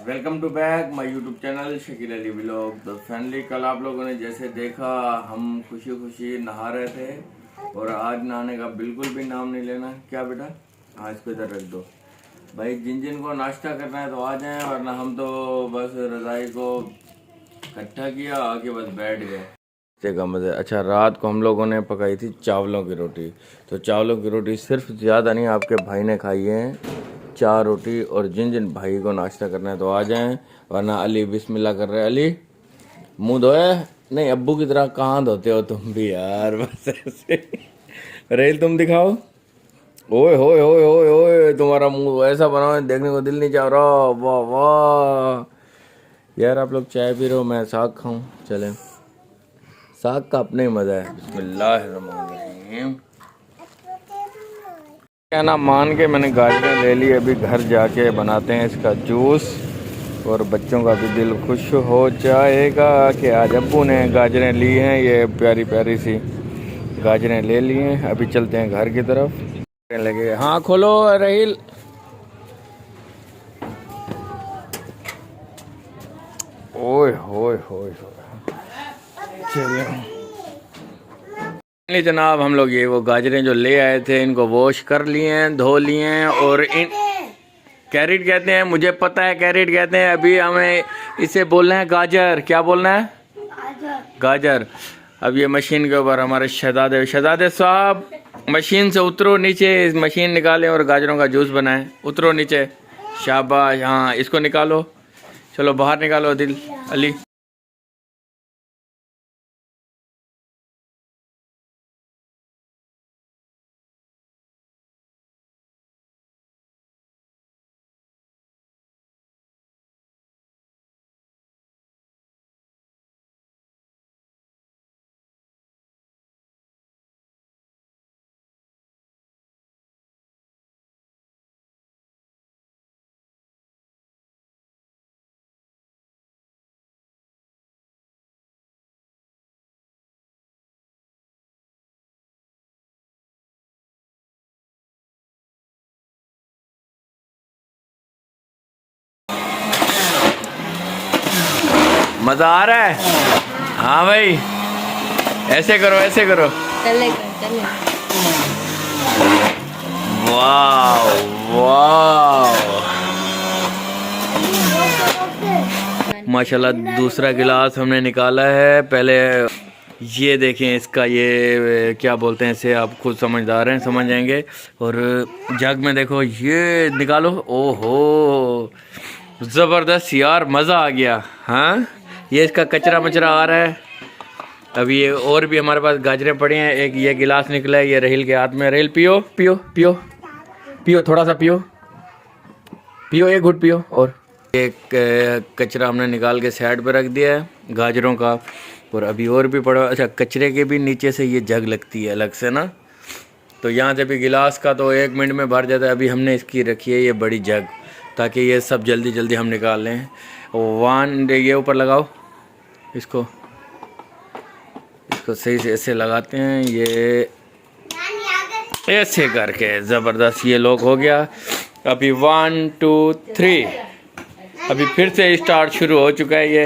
Welcome to back my YouTube channel Shakeel Ali vlog. तो finally कल आप लोगों ने जैसे देखा, हम खुशी खुशी नहा रहे थे और आज नहाने का बिल्कुल भी नाम नहीं लेना। क्या बेटा, हाँ इसको इधर रख दो भाई। जिन जिन को नाश्ता करना है तो आ जाएं, वरना हम तो बस रज़ाई को इकट्ठा किया, आके बस बैठ गए। का मज़ा। अच्छा, रात को हम लोगों ने पकाई थी चावलों की रोटी। तो चावलों की रोटी सिर्फ ज़्यादा नहीं, आपके भाई ने खाई है 4 रोटी। और जिन जिन भाई को नाश्ता करना है तो आ जाएं, वरना अली बिस्मिल्लाह कर रहे हैं। अली मुंह धोए? नहीं, अब्बू की तरह कहाँ धोते हो तुम भी यार, बस ऐसे। रेल तुम दिखाओ। ओए होए होए होए होए, तुम्हारा मुंह ऐसा बनाओ देखने को दिल नहीं चाह रहा। वाह वाह यार, आप लोग चाय पी रहे हो, मैं साग खाऊं। चलें, साग का अपने ही मज़ा है। बिस्मिल्लाहिर्रहमानिर्रहीम। क्या ना मान के मैंने गाजरें ले ली, अभी घर जाके बनाते हैं इसका जूस और बच्चों का भी दिल खुश हो जाएगा कि आज अब्बू ने गाजरें ली हैं। ये प्यारी प्यारी सी गाजरें ले ली हैं। अभी चलते हैं घर की तरफ। लगे, हाँ खोलो रहील। ओए होए होए चलिए जनाब, हम लोग ये वो गाजरें जो ले आए थे इनको वॉश कर लिए हैं, धो लिए हैं। और इन कैरेट कहते हैं, मुझे पता है कैरेट कहते हैं। अभी हमें इसे बोलना है गाजर। क्या बोलना है? गाजर। अब ये मशीन के ऊपर हमारे शहजादे साहब, मशीन से उतरो नीचे, मशीन निकालें और गाजरों का जूस बनाएं। उतरो नीचे, शाबाश। हाँ इसको निकालो, चलो बाहर निकालो दिल अली। मजा आ रहा है? हाँ भाई, ऐसे करो ऐसे करो। चले। वाह वाह माशाल्लाह। दूसरा गिलास हमने निकाला है। पहले ये देखें, इसका ये क्या बोलते हैं इसे, आप खुद समझदार हैं, समझ जाएंगे। और जग में देखो, ये निकालो। ओहो ज़बरदस्त यार, मज़ा आ गया। हाँ ये इसका कचरा मचरा आ रहा है। अभी ये और भी हमारे पास गाजरें पड़ी हैं। एक ये गिलास निकला है, ये रहील के हाथ में। रहील पियो पियो पियो पियो, थोड़ा सा पियो पियो, एक घुट पियो। और एक कचरा हमने निकाल के साइड पे रख दिया है गाजरों का। और अभी और भी पड़ा। अच्छा, कचरे के भी नीचे से ये जग लगती है अलग से ना, तो यहाँ से भी गिलास का तो 1 मिनट में भर जाता है। अभी हमने इसकी रखी है ये बड़ी जग, ताकि ये सब जल्दी जल्दी हम निकाल लें। ये ऊपर लगाओ, इसको सही से ऐसे लगाते हैं, ये ऐसे करके ज़बरदस्त ये लॉक हो गया। अभी 1 2 3, अभी फिर से स्टार्ट शुरू हो चुका है ये।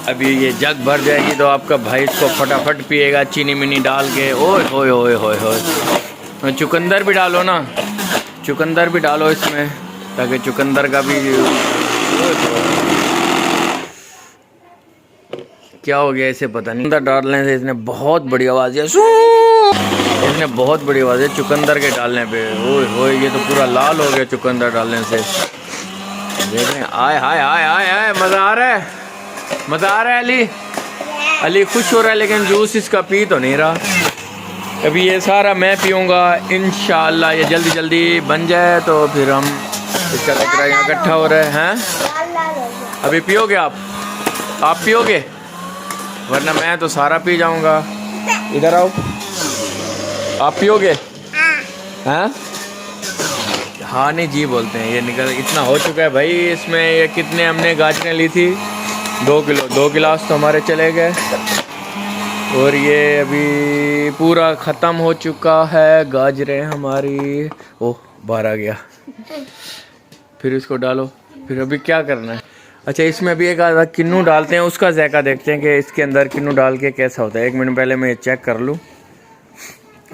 अभी ये जग भर जाएगी तो आपका भाई इसको फटाफट पिएगा, चीनी मिनी डाल के। ओए होए होए होए होए, चुकंदर भी डालो ना, चुकंदर भी डालो इसमें, ताकि चुकंदर का भी। क्या हो गया इसे पता नहीं। चुकंदर डालने से इसने बहुत बड़ी आवाज़ है, इसने बहुत बड़ी आवाज़ है चुकंदर के डालने पे। ओए होए, ये तो पूरा लाल हो गया चुकंदर डालने से। देख रहे हैं, आय हाय हाय हाय हाय, मज़ा आ रहा है, मज़ा आ रहा है। अली खुश हो रहा है, लेकिन जूस इसका पी तो नहीं रहा। अभी ये सारा मैं पीऊँगा इंशाअल्लाह। ये जल्दी जल्दी बन जाए तो फिर हम इसका कचरा यहाँ इकट्ठा हो रहा है। हैं अभी पियोगे आप पियोगे, वरना मैं तो सारा पी जाऊँगा। इधर आओ, आप पियोगे? हैं? हाँ नहीं जी बोलते हैं। ये निकल इतना हो चुका है भाई इसमें। ये कितने हमने गाजरें ली थी? 2 किलो, 2 गिलास तो हमारे चले गए। और ये अभी पूरा ख़त्म हो चुका है गाजरें हमारी। ओह बाहर आ गया। फिर इसको डालो। फिर अभी क्या करना है? अच्छा, इसमें अभी एक आधा किन्नू डालते हैं, उसका जायका देखते हैं कि इसके अंदर किन्नू डाल के कैसा होता है। 1 मिनट पहले मैं ये चेक कर लूँ,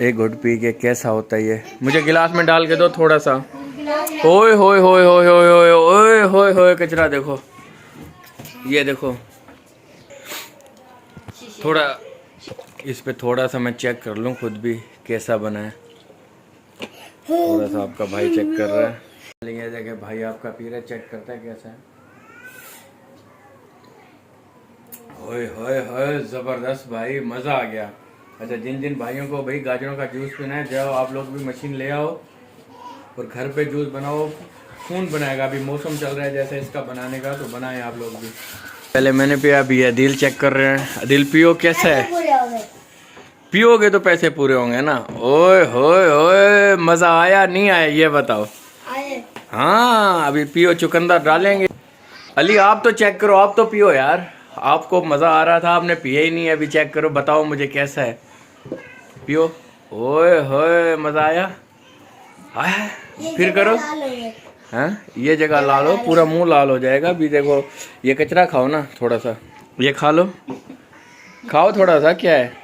एक घुट पी के कैसा होता है ये। मुझे गिलास में डाल के दो थोड़ा सा। ओए होए होए होए होए होए ओए होए होए, कचरा देखो, ये देखो। थोड़ा इस पे थोड़ा सा मैं चेक कर लूँ खुद भी कैसा बना है। थोड़ा सा आपका भाई चेक कर रहा है। ये देखे भाई आपका पी रहा है, चेक करता है कैसा है। ओए होए होए, जबरदस्त भाई, मजा आ गया। अच्छा, जिन जिन भाइयों को भाई गाजरों का जूस पीना है, जाओ आप लोग भी मशीन ले आओ और घर पे जूस बनाओ, खून बनाएगा। अभी मौसम चल रहा है जैसे इसका बनाने का, तो बनाएं आप लोग भी। पहले मैंने पिया, अभी अदिल चेक कर रहे हैं। अदिल पियो, कैसा है? पियोगे तो पैसे पूरे होंगे ना। ओए होए होए, मजा आया नहीं आया ये बताओ? हाँ, अभी पियो, चुकंदर डालेंगे। अली आप तो चेक करो, आप तो पियो यार, आपको मजा आ रहा था, आपने पिया ही नहीं है। अभी चेक करो, बताओ मुझे कैसा है, पियो। ओए होए, मजा आया? आया? फिर करो। हाँ, ये जगह लाल हो, पूरा मुंह लाल हो जाएगा। अभी देखो, ये कचरा खाओ ना थोड़ा सा, ये खा लो, खाओ थोड़ा सा, क्या है।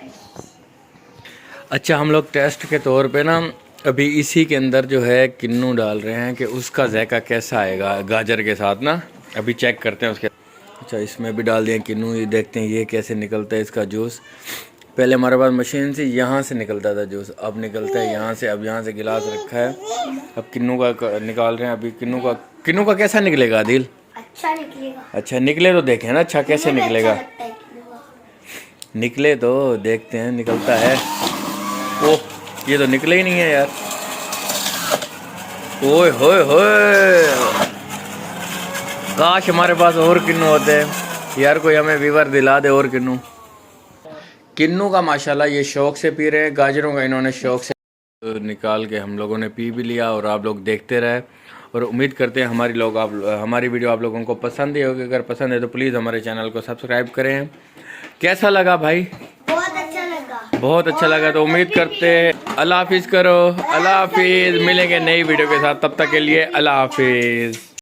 अच्छा, हम लोग टेस्ट के तौर पे ना अभी इसी के अंदर जो है किन्नू डाल रहे हैं कि उसका जायका कैसा आएगा गाजर के साथ ना। अभी चेक करते हैं उसके। अच्छा, इसमें भी डाल दिए किन्नू, ये देखते हैं ये कैसे निकलता है इसका जूस। पहले हमारे पास मशीन से यहाँ से निकलता था जूस, अब निकलता है यहाँ से। अब यहाँ से गिलास रखा है, अब किन्नू का निकाल रहे हैं। अभी किन्नू का कैसा निकलेगा दिल? अच्छा निकलेगा। अच्छा निकले तो देखें ना, अच्छा कैसे निकलेगा। निकले तो देखते हैं, निकलता है। ओह, ये तो निकले ही नहीं है यार। ओए होए होए, काश हमारे पास और किन्नू होते हैं यार, कोई हमें वीवर दिला दे और किन्नू। किन्नू का माशाल्लाह ये शौक से पी रहे हैं, गाजरों का इन्होंने शौक से निकाल के हम लोगों ने पी भी लिया। और आप लोग देखते रहे, और उम्मीद करते हैं हमारी वीडियो आप लोगों को पसंद ही होगी। अगर पसंद है तो प्लीज़ हमारे चैनल को सब्सक्राइब करें। कैसा लगा भाई? बहुत अच्छा लगा। बहुत अच्छा लगा, तो उम्मीद करते हैं। अल्लाह हाफिज़ करो, अल्लाह हाफिज़। मिलेंगे नई वीडियो के साथ, तब तक के लिए अल्लाह हाफिज़।